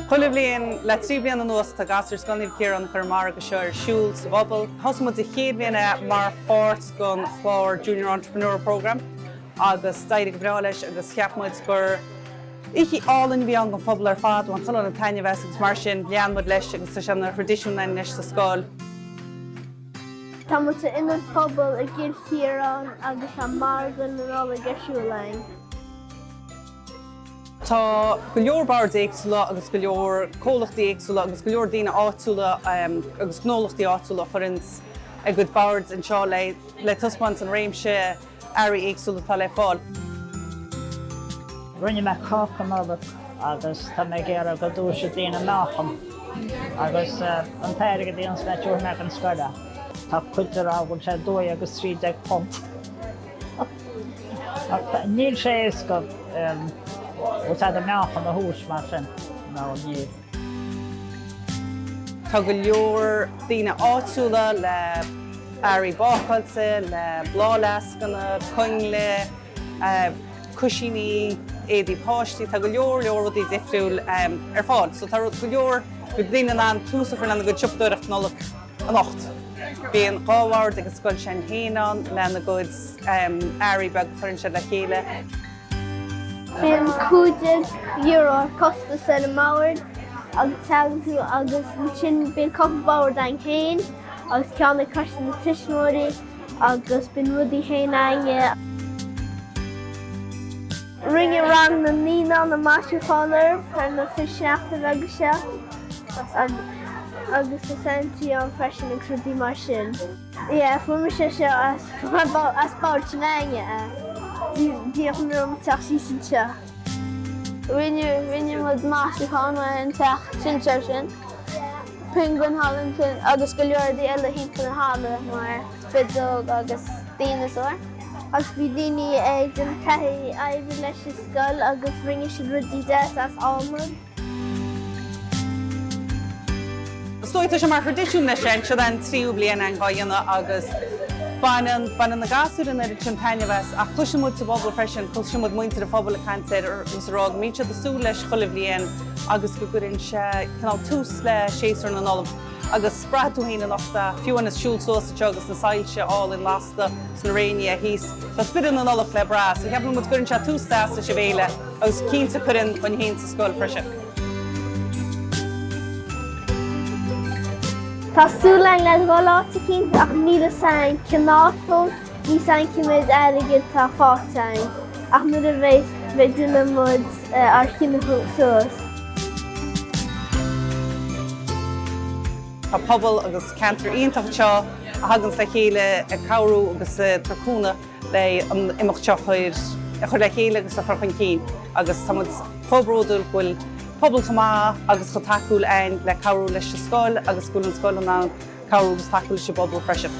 Chuile bliain le 3 bliain an nuas tá gasar scoilne Ciaráin chur Margadh seir siúil sa bhobal. Thosamid a chéad bliana mar fort gon chlár Junior Entrepreneur Programme agus staidh go bhreá leis agus cheapmuid gur ichi álainn bhí an go phobal ar fad an chuile na taine bheits agus mar sin bheanmuid leis agus tá sin na tradiisiúna leis sa scoil. Tá muid ina phobal a gcéad Ciaráin agus tá Margadh na Nollag ar Chiaráin. Tá go leor bard éagsúla agus go leor cólachtaí éagsúla agus go leor daoine áitiúla agus gnólachtaí áitiúla chuirins a go bard an seo le tuspáint an réimse airí éagsúla tá le fáil. Rinne me cácha mabach agus tá mé géar go dúir sé daoine meacham agus an tairige daon smeitiúr me an scoile. Tá cuidir ágail sé 2 agus 30 punt. Níl sé éasca What's the mouth on the horse, my friend? No, yeah. Tá go leor daoine áitiúla le airí báchailte, le blálascanna, coingle, cusíní, éadaí páistí, tá go leor rudaí difriúil ar fád. So tá go leor go daoine an túsa for lena go tiupdúireacht Nollag an 8. Bhíon gábhard agus scoil sin héanán lena go airí beag chuireann sé le chéile. Bhíon €2 costa sa na mabhard agus teagú agus sin bhíon copa bábhar dain chéin agus ceanna caiiste na tuismiúirí agus bíon rudaí chéin aige. Ringe rang na níná na maisiúchánar ar na fiseachta agus se agus sa sentí an freisin agus rudaí mar sin. Ie, fuair sé seo as báir sin aige. Díoch nuam teach sí sinnte. Rinne mud maisiúchána an teach sinnte sin. Penguin hallan sin agus go leor daoine eile hímpla na hála mar fidóg agus daoineasáir. Agus bhí daoine ag den taithí éibre leis is scoil agus rinne siad rudaí deas as almud. Stoita sé mar tradiisiún leis sin se an 3 bliana an gáine agus Banan na gasúrin ar sin taine bheits a chuisiúmid sa bobal freisin, chuisiúmid muinte a phobal a cantéir ar úsrág míte a súil leis chuile bliain agus go gurinn se canál tús le séasúir na Nollag agus spratú hína nachta fiúin is siúil sósa agus na sailse all in lasta san réine a híos. Tá spirin na Nollag le bras, so heapna mud gurinn se tústáasta sé bhéile agus cínta chuirinn chun hén sa scoil freisin. Tásúlainn le gáláta cinnte ach níl sain cináfol ní sain cimid airgead tá fátain ach nuair a bheith duine mud ar chinne suas. Tá pobl agus cantar ionintach seo a hagann le chéile a cabhrú agus tracúna le imimeachtteach chuir le chéile agus a chur chun cín agus tá muid pobródúil bhfuil pobl chumá agus go takeúil ain le cabhrú leis sa scoil agus gúil an scoil an cabhrú agus takeúil sé bobal freisin.